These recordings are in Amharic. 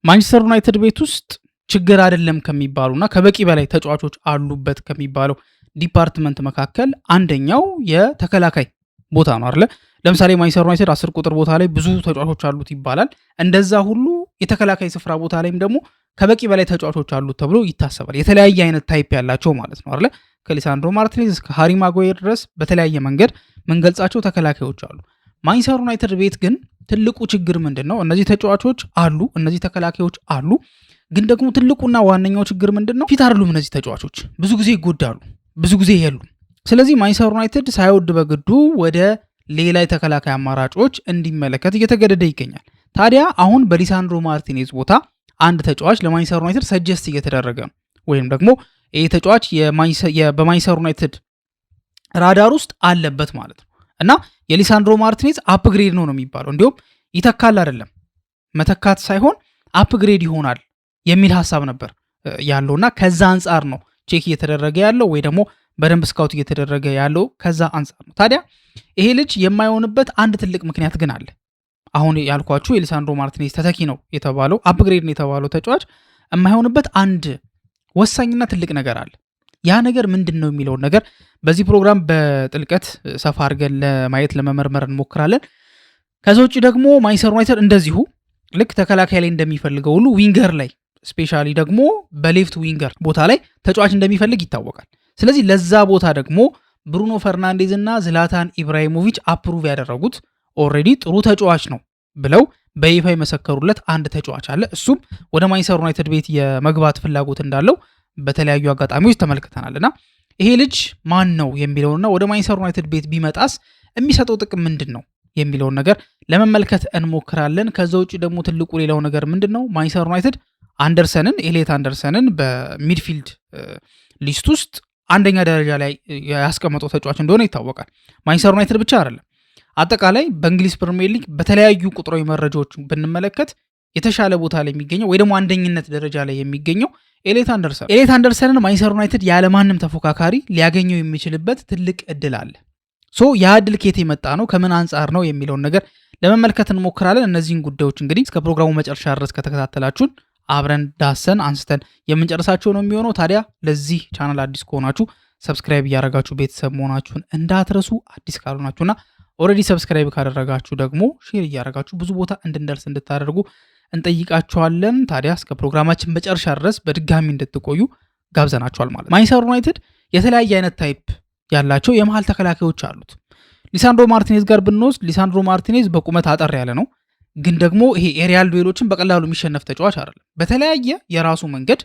ማንቸስተር ዩናይትድ ቤት ውስጥ ችግር አይደለም ከሚባሉና ከበቂ በላይ ተጫዋቾች አሉበት ከሚባለው ዲፓርትመንት መካከል አንደኛው የተከላካይ ቦታ ነው አይደል? ለምሳሌ ማንቸስተር ዩናይትድ 10 ቁጥር ቦታ ላይ ብዙ ተጫዋቾች አሉት ይባላል። እንደዛ ሁሉ የተከላካይ ስፍራ ቦታ ላይም ደግሞ ከበቂ በላይ ተጫዋቾች አሉት ተብሎ ይታሰባል። የተለያየ አይነት ታይፕ ያላቸው ማለት ነው አይደል? ከሊሳንድሮ ማርቲኔዝ እስከ ሃሪ ማጓየር ድረስ በተለያየ መንገድ ምንገልጻቸው ተከላካዮች አሉ። ማንቸስተር ዩናይትድ ቤት ግን ትልቁ ችግር ምንድነው? እነዚህ ተጫዋቾች አሉ፣ እነዚህ ተከላካዮች አሉ። ግን ደግሞ ትልቁና ዋነኛው ችግር ምንድነው? ፊት አይደሉም። እነዚህ ተጫዋቾች ብዙ ጊዜ ይጎዳሉ፣ ብዙ ጊዜ የሉም። ስለዚህ ማንቸስተር ዩናይትድ ሳይወድ በግዱ ወደ ሌላ የተከላካይ አማራጮች እንዲመለከት እየተገደደ ይገኛል። ታዲያ አሁን በሊሳንድሮ ማርቲኔዝ ቦታ አንድ ተጫዋች ለማንቸስተር ዩናይትድ ሰጀስት እየተደረገ ነው፣ ወይም ደግሞ ይሄ ተጫዋች በማንቸስተር ዩናይትድ ራዳር ውስጥ አለበት ማለት ነው። እና የሊሳንድሮ ማርቲኔዝ አፕግሬድ ነው የሚባለው። እንዲሁም ይተካል አይደለም፣ መተካት ሳይሆን አፕግሬድ ይሆናል የሚል ሐሳብ ነበር ያለውና ከዛ አንጻር ነው ቼክ እየተደረገ ያለው ወይ ደግሞ በደንብ ስካውት እየተደረገ ያለው ከዛ አንጻር ነው። ታዲያ ይሄ ልጅ የማይሆንበት አንድ ትልቅ ምክንያት ግን አለ። አሁን ያልኳችሁ የሊሳንድሮ ማርቲኔዝ ተተኪ ነው የተባለው አፕግሬድ ነው የተባለው ተጫዋች የማይሆንበት አንድ ወሳኝና ትልቅ ነገር አለ። ያ ነገር ምንድን ነው የሚለውን ነገር በዚህ ፕሮግራም በጥልቀት ሰፋ አድርገን ለማየት ለመመርመር እንሞክራለን። ከዛ ውጭ ደግሞ ማንቸስተር ዩናይትድ እንደዚሁ ልክ ተከላካይ ላይ እንደሚፈልገው ሁሉ ዊንገር ላይ ስፔሻሊ ደግሞ በሌፍት ዊንገር ቦታ ላይ ተጫዋች እንደሚፈልግ ይታወቃል። ስለዚህ ለዛ ቦታ ደግሞ ብሩኖ ፈርናንዴዝ እና ዝላታን ኢብራሂሞቪች አፕሩቭ ያደረጉት ኦልሬዲ ጥሩ ተጫዋች ነው ብለው በይፋ የመሰከሩለት አንድ ተጫዋች አለ። እሱም ወደ ማንቸስተር ዩናይትድ ቤት የመግባት ፍላጎት እንዳለው በተለያዩ አጋጣሚዎች ተመልክተናልና ይሄ ልጅ ማን ነው የሚለውና ወደ ማንቸስተር ዩናይትድ ቤት ቢመጣስ የሚሰጠው ጥቅም ምንድን ነው የሚለውን ነገር ለመመልከት እንሞክራለን። ከዛ ውጭ ደግሞ ትልቁ ሌላው ነገር ምንድን ነው? ማንቸስተር ዩናይትድ ኤሌት አንደርሰንን በሚድፊልድ ሊስት ውስጥ አንደኛ ደረጃ ላይ ያስቀመጠው ተጫዋች እንደሆነ ይታወቃል። ማንቸስተር ዩናይትድ ብቻ አይደለም፣ አጠቃላይ በእንግሊዝ ፕሪሚየር ሊግ በተለያዩ ቁጥራዊ መረጃዎች ብንመለከት የተሻለ ቦታ ላይ የሚገኘው ወይ ደግሞ አንደኝነት ደረጃ ላይ የሚገኘው ኤሌት አንደርሰንን ማንቸስተር ዩናይትድ ያለማንም ተፎካካሪ ሊያገኘው የሚችልበት ትልቅ እድል አለ። ያ እድል ከየት የመጣ ነው፣ ከምን አንጻር ነው የሚለውን ነገር ለመመልከት እንሞክራለን። እነዚህን ጉዳዮች እንግዲህ እስከ ፕሮግራሙ መጨረሻ ድረስ ከተከታተላችሁን አብረን ዳሰን አንስተን የምንጨርሳቸው ነው የሚሆነው። ታዲያ ለዚህ ቻናል አዲስ ከሆናችሁ ሰብስክራይብ እያደረጋችሁ ቤተሰብ መሆናችሁን እንዳትረሱ። አዲስ ካልሆናችሁና ኦልሬዲ ሰብስክራይብ ካደረጋችሁ ደግሞ ሼር እያደረጋችሁ ብዙ ቦታ እንድንደርስ እንድታደርጉ እንጠይቃችኋለን። ታዲያ እስከ ፕሮግራማችን መጨረሻ ድረስ በድጋሚ እንድትቆዩ ጋብዘናችኋል ማለት። ማንቸስተር ዩናይትድ የተለያየ አይነት ታይፕ ያላቸው የመሃል ተከላካዮች አሉት። ሊሳንድሮ ማርቲኔዝ ጋር ብንወስድ ሊሳንድሮ ማርቲኔዝ በቁመት አጠር ያለ ነው፣ ግን ደግሞ ይሄ ኤሪያል ዱዌሎችን በቀላሉ የሚሸነፍ ተጫዋች አይደለም። በተለያየ የራሱ መንገድ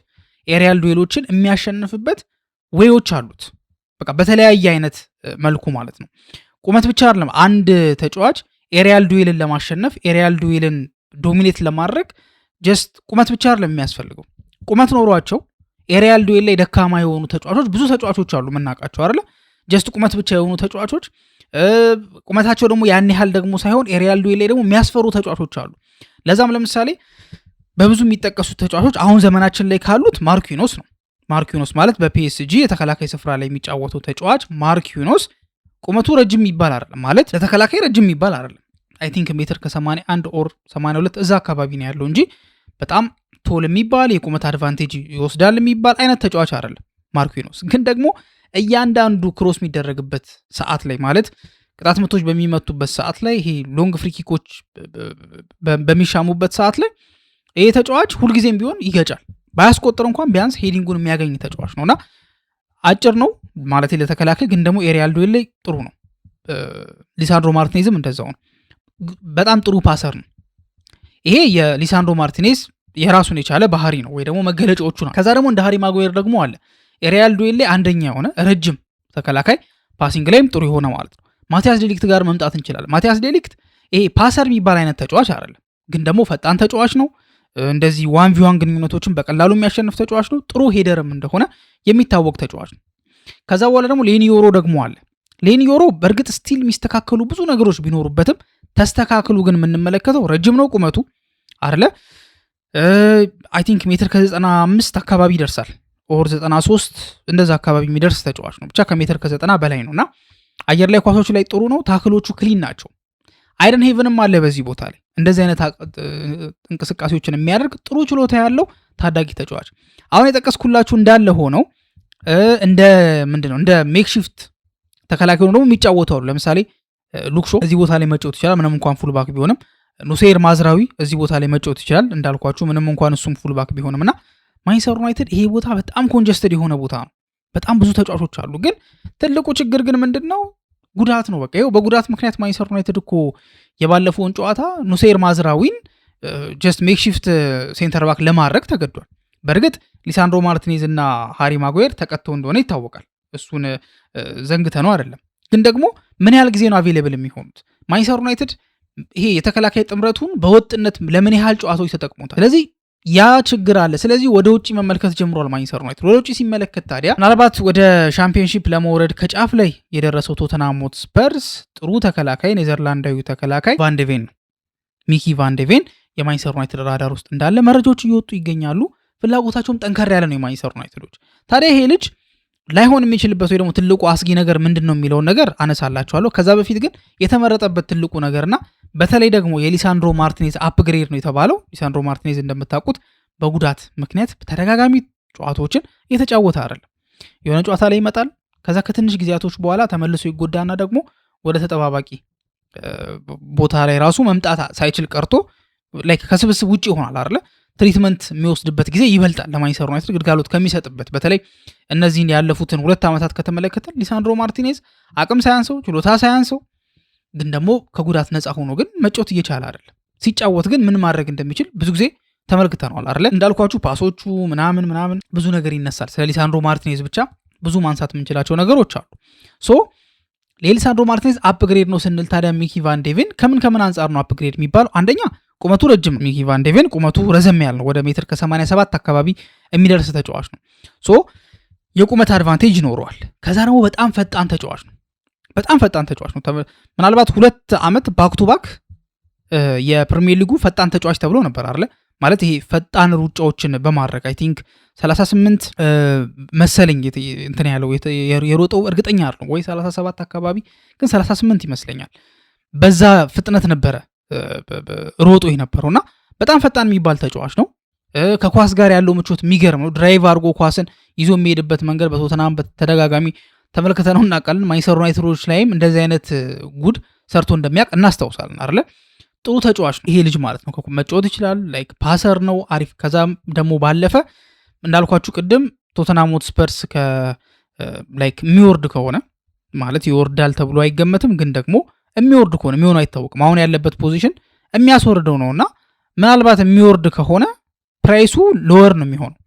ኤሪያል ዱዌሎችን የሚያሸንፍበት ዌዮች አሉት፣ በቃ በተለያየ አይነት መልኩ ማለት ነው። ቁመት ብቻ አይደለም አንድ ተጫዋች ኤሪያል ዱዌልን ለማሸነፍ ኤሪያል ዱዌልን ዶሚኔት ለማድረግ ጀስት ቁመት ብቻ አይደለም የሚያስፈልገው። ቁመት ኖሯቸው ኤሪያል ዱዌል ላይ ደካማ የሆኑ ተጫዋቾች ብዙ ተጫዋቾች አሉ የምናውቃቸው አይደለ? ጀስት ቁመት ብቻ የሆኑ ተጫዋቾች ቁመታቸው ደግሞ ያን ያህል ደግሞ ሳይሆን ኤሪያል ዱዌል ላይ ደግሞ የሚያስፈሩ ተጫዋቾች አሉ። ለዛም ለምሳሌ በብዙ የሚጠቀሱት ተጫዋቾች አሁን ዘመናችን ላይ ካሉት ማርኪኖስ ነው። ማርኪኖስ ማለት በፒኤስጂ የተከላካይ ስፍራ ላይ የሚጫወተው ተጫዋች ማርኪኖስ ቁመቱ ረጅም ይባል አይደለም ማለት ለተከላካይ ረጅም ይባል አይደለም። አይ ቲንክ ሜትር ከ81 ኦር 82 እዛ አካባቢ ነው ያለው እንጂ በጣም ቶል የሚባል የቁመት አድቫንቴጅ ይወስዳል የሚባል አይነት ተጫዋች አይደለም ማርኪኖስ። ግን ደግሞ እያንዳንዱ ክሮስ የሚደረግበት ሰዓት ላይ ማለት ቅጣት ምቶች በሚመቱበት ሰዓት ላይ ይሄ ሎንግ ፍሪኪኮች በሚሻሙበት ሰዓት ላይ ይሄ ተጫዋች ሁልጊዜም ቢሆን ይገጫል። ባያስቆጥር እንኳን ቢያንስ ሄዲንጉን የሚያገኝ ተጫዋች ነውና አጭር ነው ማለት ለተከላካይ፣ ግን ደግሞ ኤሪያል ዱዌል ላይ ጥሩ ነው። ሊሳንድሮ ማርቲኔዝም እንደዛው ነው፣ በጣም ጥሩ ፓሰር ነው። ይሄ የሊሳንድሮ ማርቲኔዝ የራሱን የቻለ ባህሪ ነው ወይ ደግሞ መገለጫዎቹ ነው። ከዛ ደግሞ እንደ ሃሪ ማጓየር ደግሞ አለ ኤሪያል ዱዌል ላይ አንደኛ የሆነ ረጅም ተከላካይ፣ ፓሲንግ ላይም ጥሩ የሆነ ማለት ነው። ማቲያስ ዴሊክት ጋር መምጣት እንችላለን። ማቲያስ ዴሊክት ይሄ ፓሰር የሚባል አይነት ተጫዋች አይደለም፣ ግን ደግሞ ፈጣን ተጫዋች ነው። እንደዚህ ዋን ቪዋን ግንኙነቶችን በቀላሉ የሚያሸንፍ ተጫዋች ነው። ጥሩ ሄደርም እንደሆነ የሚታወቅ ተጫዋች ነው። ከዛ በኋላ ደግሞ ሌኒዮሮ ደግሞ አለ። ሌኒዮሮ በእርግጥ ስቲል የሚስተካከሉ ብዙ ነገሮች ቢኖሩበትም ተስተካክሉ ግን የምንመለከተው ረጅም ነው ቁመቱ አይደለ? አይ ቲንክ ሜትር ከ95 አካባቢ ይደርሳል ኦር 93 እንደዛ አካባቢ የሚደርስ ተጫዋች ነው። ብቻ ከሜትር ከ90 በላይ ነውና አየር ላይ ኳሶች ላይ ጥሩ ነው። ታክሎቹ ክሊን ናቸው። አይደን ሄቨንም አለ በዚህ ቦታ ላይ እንደዚህ አይነት እንቅስቃሴዎችን የሚያደርግ ጥሩ ችሎታ ያለው ታዳጊ ተጫዋች። አሁን የጠቀስኩላችሁ እንዳለ ሆነው እንደ ምንድነው እንደ ሜክሺፍት ተከላካይ ሆኖ ደግሞ የሚጫወተው ለምሳሌ ሉክሾ እዚህ ቦታ ላይ መጫወት ይችላል፣ ምንም እንኳን ፉልባክ ቢሆንም። ኑሴር ማዝራዊ እዚህ ቦታ ላይ መጫወት ይችላል እንዳልኳችሁ፣ ምንም እንኳን እሱም ፉልባክ ቢሆንም እና ማንቸስተር ዩናይትድ ይሄ ቦታ በጣም ኮንጀስተድ የሆነ ቦታ ነው። በጣም ብዙ ተጫዋቾች አሉ። ግን ትልቁ ችግር ግን ምንድነው? ጉዳት ነው። በቃ ይኸው በጉዳት ምክንያት ማንቸስተር ዩናይትድ እኮ የባለፈውን ጨዋታ ኑሴር ማዝራዊን ጀስት ሜክሺፍት ሴንተር ባክ ለማድረግ ተገዷል። በእርግጥ ሊሳንድሮ ማርቲኔዝ እና ሃሪ ማጓየር ተቀጥተው እንደሆነ ይታወቃል። እሱን ዘንግተ ነው አይደለም። ግን ደግሞ ምን ያህል ጊዜ ነው አቬሌብል የሚሆኑት? ማንቸስተር ዩናይትድ ይሄ የተከላካይ ጥምረቱን በወጥነት ለምን ያህል ጨዋታዎች ተጠቅሞታል? ስለዚህ ያ ችግር አለ። ስለዚህ ወደ ውጭ መመልከት ጀምሯል ማንቸስተር ዩናይትድ። ወደ ውጭ ሲመለከት ታዲያ ምናልባት ወደ ሻምፒዮንሺፕ ለመውረድ ከጫፍ ላይ የደረሰው ቶተንሃም ሆትስፐርስ ጥሩ ተከላካይ ኔዘርላንዳዊ ተከላካይ ቫንዴቬን ነው። ሚኪ ቫንዴቬን የማንቸስተር ዩናይትድ ራዳር ውስጥ እንዳለ መረጃዎች እየወጡ ይገኛሉ። ፍላጎታቸውም ጠንከር ያለ ነው የማንቸስተር ዩናይትዶች። ታዲያ ይሄ ልጅ ላይሆን የሚችልበት ወይ ደግሞ ትልቁ አስጊ ነገር ምንድን ነው የሚለውን ነገር አነሳላችኋለሁ። ከዛ በፊት ግን የተመረጠበት ትልቁ ነገርና በተለይ ደግሞ የሊሳንድሮ ማርቲኔዝ አፕግሬድ ነው የተባለው። ሊሳንድሮ ማርቲኔዝ እንደምታውቁት በጉዳት ምክንያት ተደጋጋሚ ጨዋታዎችን እየተጫወተ አይደለም። የሆነ ጨዋታ ላይ ይመጣል፣ ከዛ ከትንሽ ጊዜያቶች በኋላ ተመልሶ ይጎዳና ደግሞ ወደ ተጠባባቂ ቦታ ላይ ራሱ መምጣት ሳይችል ቀርቶ ላይክ ከስብስብ ውጭ ይሆናል አይደለ? ትሪትመንት የሚወስድበት ጊዜ ይበልጣል ለማንቸስተር ዩናይትድ ግልጋሎት ከሚሰጥበት። በተለይ እነዚህን ያለፉትን 2 ዓመታት ከተመለከተን ሊሳንድሮ ማርቲኔዝ አቅም ሳያንሰው ችሎታ ሳያንሰው ግን ደግሞ ከጉዳት ነፃ ሆኖ ግን መጫወት እየቻለ አይደለም። ሲጫወት ግን ምን ማድረግ እንደሚችል ብዙ ጊዜ ተመልክተናል አይደለ? እንዳልኳችሁ ፓሶቹ ምናምን ብዙ ነገር ይነሳል። ስለ ሊሳንድሮ ማርቲኔዝ ብቻ ብዙ ማንሳት የምንችላቸው ነገሮች አሉ። ሶ ለሊሳንድሮ ማርቲኔዝ አፕግሬድ ነው ስንል ታዲያ ሚኪ ቫንዴቬን ከምን አንጻር ነው አፕግሬድ የሚባለው? አንደኛ ቁመቱ ረጅም ነው። ሚኪ ቫንዴቬን ቁመቱ ረዘም ያለ ነው። ወደ ሜትር ከ87 አካባቢ የሚደርስ ተጫዋች ነው። ሶ የቁመት አድቫንቴጅ ይኖረዋል። ከዛ ደግሞ በጣም ፈጣን ተጫዋች ነው። ምናልባት 2 ዓመት ባክ ቱ ባክ የፕሪሚየር ሊጉ ፈጣን ተጫዋች ተብሎ ነበር አይደለ? ማለት ይሄ ፈጣን ሩጫዎችን በማድረግ አይ ቲንክ 38 መሰለኝ እንትን ያለው የሮጠው እርግጠኛ አይደለም ወይ 37 አካባቢ ግን 38 ይመስለኛል። በዛ ፍጥነት ነበረ ሮጦ የነበረውና በጣም ፈጣን የሚባል ተጫዋች ነው። ከኳስ ጋር ያለው ምቾት የሚገርም ነው። ድራይቭ አድርጎ ኳስን ይዞ የሚሄድበት መንገድ በቶተንሃም በተደጋጋሚ ተመልክተነው እናውቃለን። ማንቸስተር ዩናይትዶች ላይም እንደዚህ አይነት ጉድ ሰርቶ እንደሚያውቅ እናስታውሳለን አይደለ? ጥሩ ተጫዋች ነው ይሄ ልጅ ማለት ነው። መጫወት ይችላል። ላይክ ፓሰር ነው፣ አሪፍ። ከዛም ደግሞ ባለፈ እንዳልኳችሁ ቅድም ቶተንሃም ሆትስፐርስ ላይክ የሚወርድ ከሆነ ማለት ይወርዳል ተብሎ አይገመትም፣ ግን ደግሞ የሚወርድ ከሆነ የሚሆነው አይታወቅም። አሁን ያለበት ፖዚሽን የሚያስወርደው ነውና ምናልባት የሚወርድ ከሆነ ፕራይሱ ሎወር ነው የሚሆነው።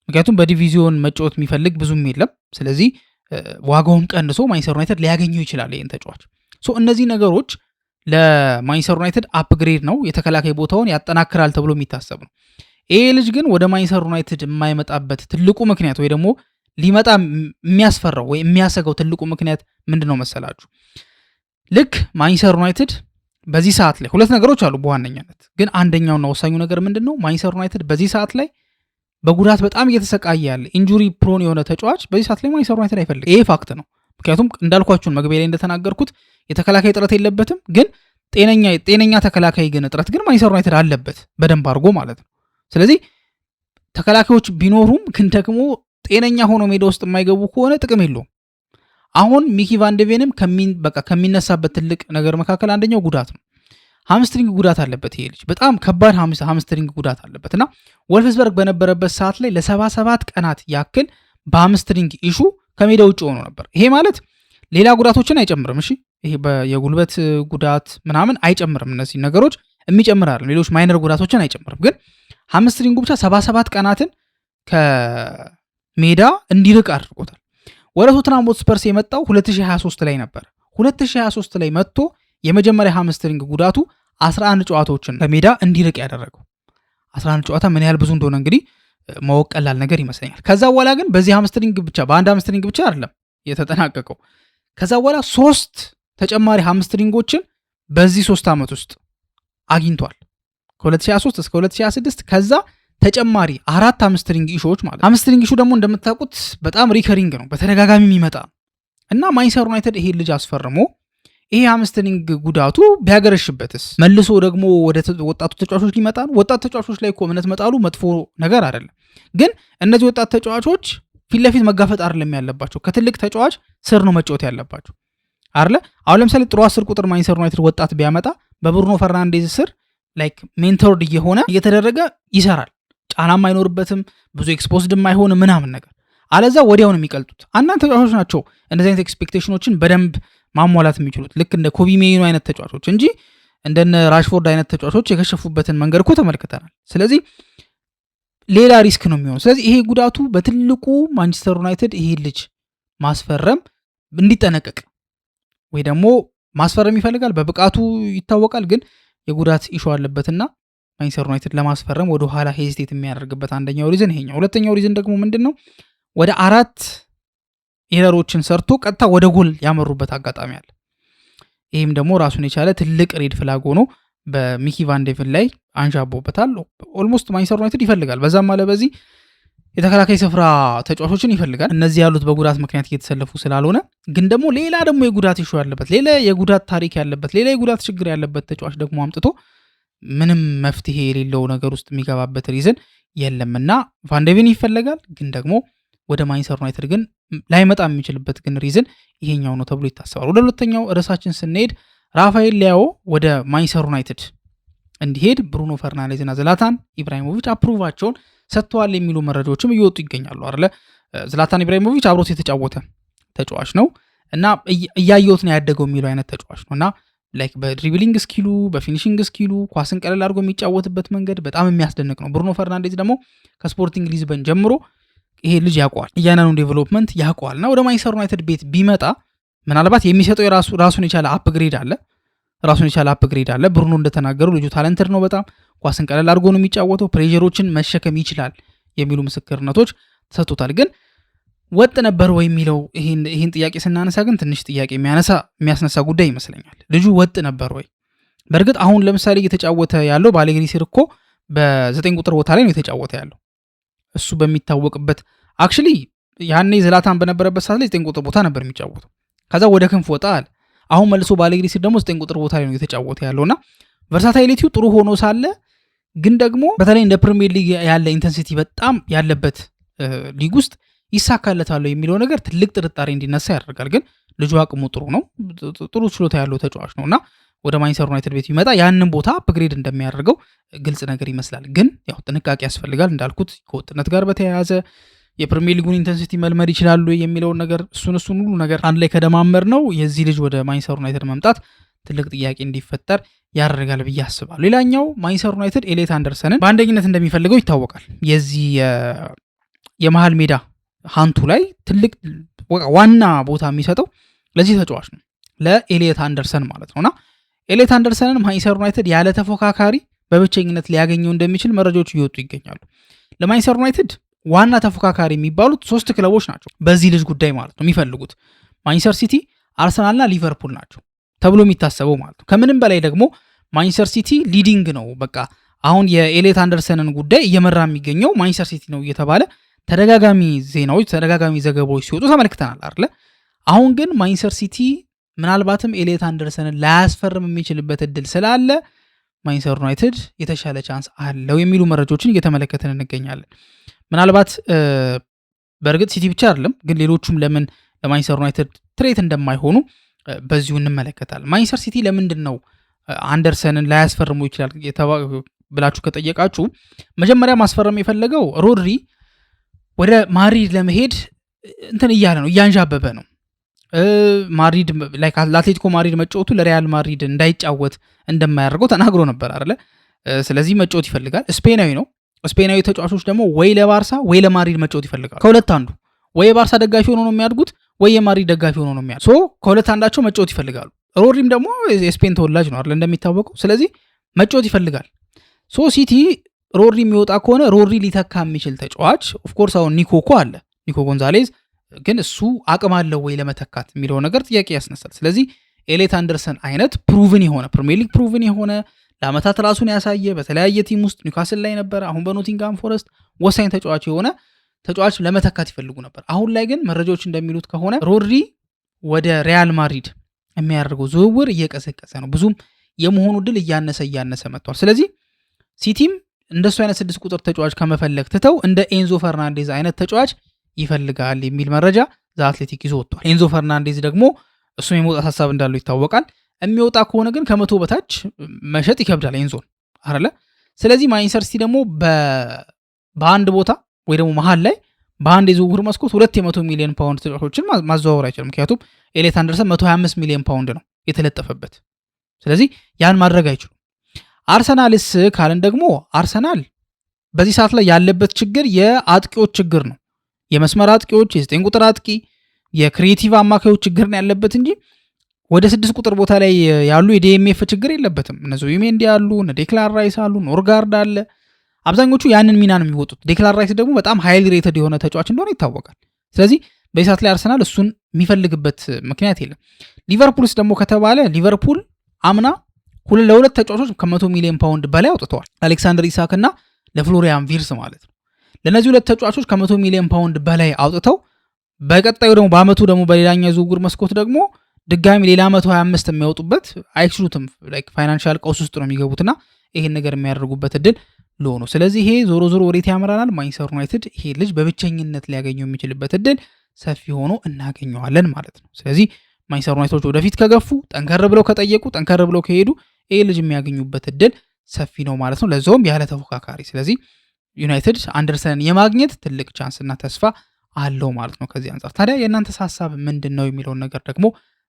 ምክንያቱም በዲቪዚዮን መጫወት የሚፈልግ ብዙም የለም። ስለዚህ ዋጋውም ቀንሶ ማንቸስተር ዩናይትድ ሊያገኘው ይችላል ይህን ተጫዋች። ሶ እነዚህ ነገሮች ለማንቸስተር ዩናይትድ አፕግሬድ ነው፣ የተከላካይ ቦታውን ያጠናክራል ተብሎ የሚታሰብ ነው። ይሄ ልጅ ግን ወደ ማንቸስተር ዩናይትድ የማይመጣበት ትልቁ ምክንያት ወይ ደግሞ ሊመጣ የሚያስፈራው ወይ የሚያሰገው ትልቁ ምክንያት ምንድነው መሰላችሁ? ልክ ማንቸስተር ዩናይትድ በዚህ ሰዓት ላይ 2 ነገሮች አሉ በዋነኛነት፣ ግን አንደኛውና ወሳኙ ነገር ምንድነው? ማንቸስተር ዩናይትድ በዚህ ሰዓት ላይ በጉዳት በጣም እየተሰቃየ ያለ ኢንጁሪ ፕሮን የሆነ ተጫዋች በዚህ ሰዓት ላይ ማንቸስተር ዩናይትድ አይፈልግም። ይሄ ፋክት ነው። ምክንያቱም እንዳልኳችሁን መግቢያ ላይ እንደተናገርኩት የተከላካይ እጥረት የለበትም፣ ግን ጤነኛ ተከላካይ ግን እጥረት ግን ማንቸስተር ዩናይትድ አለበት በደንብ አድርጎ ማለት ነው። ስለዚህ ተከላካዮች ቢኖሩም ግን ደግሞ ጤነኛ ሆኖ ሜዳ ውስጥ የማይገቡ ከሆነ ጥቅም የለውም። አሁን ሚኪ ቫንዴቬንም ከሚነሳበት ትልቅ ነገር መካከል አንደኛው ጉዳት ነው። ሃምስትሪንግ ጉዳት አለበት ይሄ ልጅ፣ በጣም ከባድ ሃምስትሪንግ ጉዳት አለበት እና ወልፍስበርግ በነበረበት ሰዓት ላይ ለ77 ቀናት ያክል በሃምስትሪንግ ኢሹ ከሜዳ ውጭ ሆኖ ነበር። ይሄ ማለት ሌላ ጉዳቶችን አይጨምርም። እሺ ይሄ የጉልበት ጉዳት ምናምን አይጨምርም። እነዚህ ነገሮች የሚጨምር አይደለም። ሌሎች ማይነር ጉዳቶችን አይጨምርም። ግን ሃምስትሪንጉ ብቻ 77 ቀናትን ከሜዳ እንዲርቅ አድርጎታል። ወደ ቶተንሃም ሆትስፐርስ የመጣው 2023 ላይ ነበር። 2023 ላይ መጥቶ የመጀመሪያ ሃምስትሪንግ ጉዳቱ 11 ጨዋታዎችን ከሜዳ እንዲርቅ ያደረገው። 11 ጨዋታ ምን ያህል ብዙ እንደሆነ እንግዲህ ማወቅ ቀላል ነገር ይመስለኛል። ከዛ በኋላ ግን በዚህ ሃምስትሪንግ ብቻ በአንድ ሃምስትሪንግ ብቻ አይደለም የተጠናቀቀው። ከዛ በኋላ 3 ተጨማሪ ሃምስትሪንጎችን በዚህ 3 ዓመት ውስጥ አግኝቷል። ከ2023 እስከ 2026 ከዛ ተጨማሪ 4 ሃምስትሪንግ ኢሹዎች ማለት። ሃምስትሪንግ ኢሹ ደግሞ እንደምታውቁት በጣም ሪከሪንግ ነው፣ በተደጋጋሚ የሚመጣ እና ማንቸስተር ዩናይትድ ይሄ ልጅ አስፈርሞ ይሄ ሃምስትሪንግ ጉዳቱ ቢያገረሽበትስ መልሶ ደግሞ ወደ ወጣቱ ተጫዋቾች ሊመጣ ነው። ወጣት ተጫዋቾች ላይ እኮ እምነት መጣሉ መጥፎ ነገር አይደለም፣ ግን እነዚህ ወጣት ተጫዋቾች ፊት ለፊት መጋፈጥ አይደለም ያለባቸው፣ ከትልቅ ተጫዋች ስር ነው መጫወት ያለባቸው አይደለ? አሁን ለምሳሌ ጥሩ 10 ቁጥር ማንቸስተር ዩናይትድ ወጣት ቢያመጣ በብሩኖ ፈርናንዴዝ ስር ላይክ ሜንቶርድ እየሆነ እየተደረገ ይሰራል፣ ጫናም አይኖርበትም፣ ብዙ ኤክስፖዝድም አይሆንም ምናምን ነገር። አለዛ ወዲያውን የሚቀልጡት አንዳንድ ተጫዋቾች ናቸው እንደዚህ አይነት ኤክስፔክቴሽኖችን በደንብ ማሟላት የሚችሉት ልክ እንደ ኮቢ ሜኑ አይነት ተጫዋቾች እንጂ እንደነ ራሽፎርድ አይነት ተጫዋቾች የከሸፉበትን መንገድ እኮ ተመልክተናል። ስለዚህ ሌላ ሪስክ ነው የሚሆነው። ስለዚህ ይሄ ጉዳቱ በትልቁ ማንቸስተር ዩናይትድ ይሄ ልጅ ማስፈረም እንዲጠነቀቅ ወይ ደግሞ ማስፈረም ይፈልጋል፣ በብቃቱ ይታወቃል፣ ግን የጉዳት ኢሹ አለበትና ማንቸስተር ዩናይትድ ለማስፈረም ወደ ኋላ ሄዚቴት የሚያደርግበት አንደኛው ሪዝን ይሄኛው። ሁለተኛው ሪዝን ደግሞ ምንድነው ወደ 4 ኤረሮችን ሰርቶ ቀጥታ ወደ ጎል ያመሩበት አጋጣሚ አለ። ይህም ደግሞ ራሱን የቻለ ትልቅ ሬድ ፍላግ ሆኖ በሚኪ ቫን ዴቨን ላይ አንዣቦበታል። ኦልሞስት ማንቸስተር ዩናይትድ ይፈልጋል፣ በዛም አለ በዚህ የተከላካይ ስፍራ ተጫዋቾችን ይፈልጋል። እነዚህ ያሉት በጉዳት ምክንያት እየተሰለፉ ስላልሆነ፣ ግን ደግሞ ሌላ ደግሞ የጉዳት ኢሹ ያለበት ሌላ የጉዳት ታሪክ ያለበት ሌላ የጉዳት ችግር ያለበት ተጫዋች ደግሞ አምጥቶ ምንም መፍትሄ የሌለው ነገር ውስጥ የሚገባበት ሪዝን የለምና ቫን ዴቨን ይፈልጋል፣ ግን ደግሞ ወደ ማንቸስተር ዩናይትድ ግን ላይመጣ የሚችልበት ግን ሪዝን ይሄኛው ነው ተብሎ ይታሰባል። ወደ ሁለተኛው ርዕሳችን ስንሄድ ራፋኤል ሊያኦ ወደ ማንቸስተር ዩናይትድ እንዲሄድ ብሩኖ ፈርናንዴዝ እና ዝላታን ኢብራሂሞቪች አፕሩቫቸውን ሰጥተዋል የሚሉ መረጃዎችም እየወጡ ይገኛሉ አይደለ? ዝላታን ኢብራሂሞቪች አብሮት የተጫወተ ተጫዋች ነው እና እያየሁት ነው ያደገው የሚለው አይነት ተጫዋች ነው እና ላይክ በድሪብሊንግ ስኪሉ በፊኒሽንግ ስኪሉ ኳስን ቀለል አድርጎ የሚጫወትበት መንገድ በጣም የሚያስደንቅ ነው። ብሩኖ ፈርናንዴዝ ደግሞ ከስፖርቲንግ ሊዝበን ጀምሮ ይሄ ልጅ ያውቀዋል፣ እያንዳንዱን ዴቨሎፕመንት ያውቀዋል እና ወደ ማንቸስተር ዩናይትድ ቤት ቢመጣ ምናልባት የሚሰጠው ራሱን የቻለ አፕግሬድ አለ። ብሩኖ እንደተናገሩ ልጁ ታለንትድ ነው፣ በጣም ኳስን ቀለል አድርጎ ነው የሚጫወተው፣ ፕሬዠሮችን መሸከም ይችላል የሚሉ ምስክርነቶች ተሰጥቶታል። ግን ወጥ ነበር ወይ የሚለው ይህን ጥያቄ ስናነሳ ግን ትንሽ ጥያቄ የሚያስነሳ ጉዳይ ይመስለኛል። ልጁ ወጥ ነበር ወይ? በእርግጥ አሁን ለምሳሌ እየተጫወተ ያለው በአሌግሪ ስር እኮ በ9 ቁጥር ቦታ ላይ ነው የተጫወተ ያለው እሱ በሚታወቅበት አክቹሊ ያኔ ዝላታን በነበረበት ሰዓት ላይ 9 ቁጥር ቦታ ነበር የሚጫወተው። ከዛ ወደ ክንፍ ወጣ አለ። አሁን መልሶ በአሌግሪ ስር ደግሞ 9 ቁጥር ቦታ ላይ ነው የተጫወተ ያለውና ቨርሳታይሊቲው ጥሩ ሆኖ ሳለ ግን ደግሞ በተለይ እንደ ፕሪሚየር ሊግ ያለ ኢንተንሲቲ በጣም ያለበት ሊግ ውስጥ ይሳካለታል የሚለው ነገር ትልቅ ጥርጣሬ እንዲነሳ ያደርጋል። ግን ልጁ አቅሙ ጥሩ ነው፣ ጥሩ ችሎታ ያለው ተጫዋች ነውና ወደ ማንቸስተር ዩናይትድ ቤት ይመጣ ያንን ቦታ አፕግሬድ እንደሚያደርገው ግልጽ ነገር ይመስላል። ግን ያው ጥንቃቄ ያስፈልጋል እንዳልኩት ከወጥነት ጋር በተያያዘ የፕሪሚየር ሊጉን ኢንተንሲቲ መልመድ ይችላሉ የሚለውን ነገር እሱን ሁሉ ነገር አንድ ላይ ከደማመር ነው የዚህ ልጅ ወደ ማንቸስተር ዩናይትድ መምጣት ትልቅ ጥያቄ እንዲፈጠር ያደርጋል ብዬ አስባለሁ። ሌላኛው ማንቸስተር ዩናይትድ ኤሌት አንደርሰንን በአንደኝነት እንደሚፈልገው ይታወቃል። የዚህ የመሃል ሜዳ ሃንቱ ላይ ትልቅ ዋና ቦታ የሚሰጠው ለዚህ ተጫዋች ነው፣ ለኤሌት አንደርሰን ማለት ነውና ኤሌት አንደርሰንን ማንቸስተር ዩናይትድ ያለ ተፎካካሪ በብቸኝነት ሊያገኘው እንደሚችል መረጃዎች እየወጡ ይገኛሉ። ለማንቸስተር ዩናይትድ ዋና ተፎካካሪ የሚባሉት 3 ክለቦች ናቸው በዚህ ልጅ ጉዳይ ማለት ነው የሚፈልጉት፣ ማንቸስተር ሲቲ፣ አርሰናልና ሊቨርፑል ናቸው ተብሎ የሚታሰበው ማለት ነው። ከምንም በላይ ደግሞ ማንቸስተር ሲቲ ሊዲንግ ነው። በቃ አሁን የኤሌት አንደርሰንን ጉዳይ እየመራ የሚገኘው ማንቸስተር ሲቲ ነው እየተባለ ተደጋጋሚ ዜናዎች ተደጋጋሚ ዘገባዎች ሲወጡ ተመልክተናል አይደለ? አሁን ግን ማንቸስተር ሲቲ ምናልባትም ኤሌት አንደርሰንን ላያስፈርም የሚችልበት እድል ስላለ ማንቸስተር ዩናይትድ የተሻለ ቻንስ አለው የሚሉ መረጃዎችን እየተመለከትን እንገኛለን። ምናልባት በእርግጥ ሲቲ ብቻ አይደለም፣ ግን ሌሎቹም ለምን ለማንቸስተር ዩናይትድ ትሬት እንደማይሆኑ በዚሁ እንመለከታለን። ማንቸስተር ሲቲ ለምንድን ነው አንደርሰንን ላያስፈርሙ ይችላል ብላችሁ ከጠየቃችሁ መጀመሪያ ማስፈረም የፈለገው ሮድሪ ወደ ማድሪድ ለመሄድ እንትን እያለ ነው፣ እያንዣበበ ነው። ማድሪድ ላይ ለአትሌቲኮ ማድሪድ መጫወቱ ለሪያል ማድሪድ እንዳይጫወት እንደማያደርገው ተናግሮ ነበር አይደለ? ስለዚህ መጫወት ይፈልጋል። ስፔናዊ ነው። ስፔናዊ ተጫዋቾች ደግሞ ወይ ለባርሳ ወይ ለማድሪድ መጫወት ይፈልጋሉ። ከሁለት አንዱ ወይ የባርሳ ደጋፊ ሆኖ ነው የሚያድጉት ወይ የማድሪድ ደጋፊ ሆኖ ነው የሚያድጉት። ከሁለት አንዳቸው መጫወት ይፈልጋሉ። ሮድሪም ደግሞ የስፔን ተወላጅ ነው አይደል እንደሚታወቀው። ስለዚህ መጫወት ይፈልጋል። ሲቲ ሮድሪ የሚወጣ ከሆነ ሮድሪ ሊተካ የሚችል ተጫዋች ኦፍኮርስ አሁን ኒኮ አለ፣ ኒኮ ጎንዛሌዝ ግን እሱ አቅም አለው ወይ ለመተካት የሚለው ነገር ጥያቄ ያስነሳል። ስለዚህ ኤሌት አንደርሰን አይነት ፕሩቭን የሆነ ፕሪሚየር ሊግ ፕሩቭን የሆነ ለአመታት ራሱን ያሳየ በተለያየ ቲም ውስጥ ኒውካስል ላይ ነበር፣ አሁን በኖቲንጋም ፎረስት ወሳኝ ተጫዋች የሆነ ተጫዋች ለመተካት ይፈልጉ ነበር። አሁን ላይ ግን መረጃዎች እንደሚሉት ከሆነ ሮድሪ ወደ ሪያል ማድሪድ የሚያደርገው ዝውውር እየቀሰቀሰ ነው። ብዙም የመሆኑ ድል እያነሰ መጥቷል። ስለዚህ ሲቲም እንደሱ አይነት 6 ቁጥር ተጫዋች ከመፈለግ ትተው እንደ ኤንዞ ፈርናንዴዝ አይነት ተጫዋች ይፈልጋል የሚል መረጃ ዘ አትሌቲክ ይዞ ወጥቷል። ኤንዞ ፈርናንዴዝ ደግሞ እሱም የመውጣት ሀሳብ እንዳለው ይታወቃል። የሚወጣ ከሆነ ግን ከ100 በታች መሸጥ ይከብዳል ኤንዞን አይደለ? ስለዚህ ማንቸስተር ሲቲ ደግሞ በአንድ ቦታ ወይ ደግሞ መሀል ላይ በአንድ የዝውውር መስኮት 2 የ100 ሚሊዮን ፓውንድ ተጫዋቾችን ማዘዋወር አይችልም። ምክንያቱም ኤሌት አንደርሰን 125 ሚሊዮን ፓውንድ ነው የተለጠፈበት። ስለዚህ ያን ማድረግ አይችሉም። አርሰናልስ ካልን ደግሞ አርሰናል በዚህ ሰዓት ላይ ያለበት ችግር የአጥቂዎች ችግር ነው። የመስመር አጥቂዎች፣ የ9 ቁጥር አጥቂ፣ የክሪኤቲቭ አማካዮች ችግር ነው ያለበት እንጂ ወደ 6 ቁጥር ቦታ ላይ ያሉ የዲኤምኤፍ ችግር የለበትም። እነ ዙቢሜንዲ አሉ፣ እነ ዴክላን ራይስ አሉ፣ ኖርጋርድ አለ። አብዛኞቹ ያንን ሚና ነው የሚወጡት። ዴክላን ራይስ ደግሞ በጣም ሃይሊ ሬትድ የሆነ ተጫዋች እንደሆነ ይታወቃል። ስለዚህ በዚህ ሰዓት ላይ አርሰናል እሱን የሚፈልግበት ምክንያት የለም። ሊቨርፑልስ ደግሞ ከተባለ ሊቨርፑል አምና ለሁለት ተጫዋቾች ከ100 ሚሊዮን ፓውንድ በላይ አውጥተዋል። አሌክሳንደር ኢሳክ እና ለፍሎሪያን ቪርስ ማለት ነው። ለእነዚህ ሁለት ተጫዋቾች ከ100 ሚሊዮን ፓውንድ በላይ አውጥተው በቀጣዩ ደግሞ በአመቱ ደግሞ በሌላኛው የዝውውር መስኮት ደግሞ ድጋሚ ሌላ 125 የሚያወጡበት አይችሉትም። ፋይናንሻል ቀውስ ውስጥ ነው የሚገቡትና ይሄን ነገር የሚያደርጉበት እድል ሎ ነው። ስለዚህ ይሄ ዞሮ ወዴት ያመራናል? ማንቸስተር ዩናይትድ ይሄ ልጅ በብቸኝነት ሊያገኘው የሚችልበት እድል ሰፊ ሆኖ እናገኘዋለን ማለት ነው። ስለዚህ ማንቸስተር ዩናይትዶች ወደፊት ከገፉ፣ ጠንከር ብለው ከጠየቁ፣ ጠንከር ብለው ከሄዱ ይሄ ልጅ የሚያገኙበት እድል ሰፊ ነው ማለት ነው። ለዛውም ያለ ተፎካካሪ። ስለዚህ ዩናይትድ አንደርሰንን የማግኘት ትልቅ ቻንስና ተስፋ አለው ማለት ነው። ከዚህ አንጻር ታዲያ የእናንተስ ሀሳብ ምንድን ነው የሚለውን ነገር ደግሞ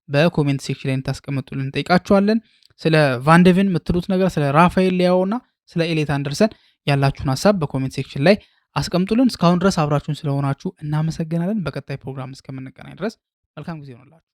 በኮሜንት ሴክሽን ላይ እንታስቀምጡልን እንጠይቃችኋለን። ስለ ቫንደቪን የምትሉት ነገር፣ ስለ ራፋኤል ሊያኦ እና ስለ ኤሌት አንደርሰን ያላችሁን ሀሳብ በኮሜንት ሴክሽን ላይ አስቀምጡልን። እስካሁን ድረስ አብራችሁን ስለሆናችሁ እናመሰግናለን። በቀጣይ ፕሮግራም እስከምንገናኝ ድረስ መልካም ጊዜ ይሆንላችሁ።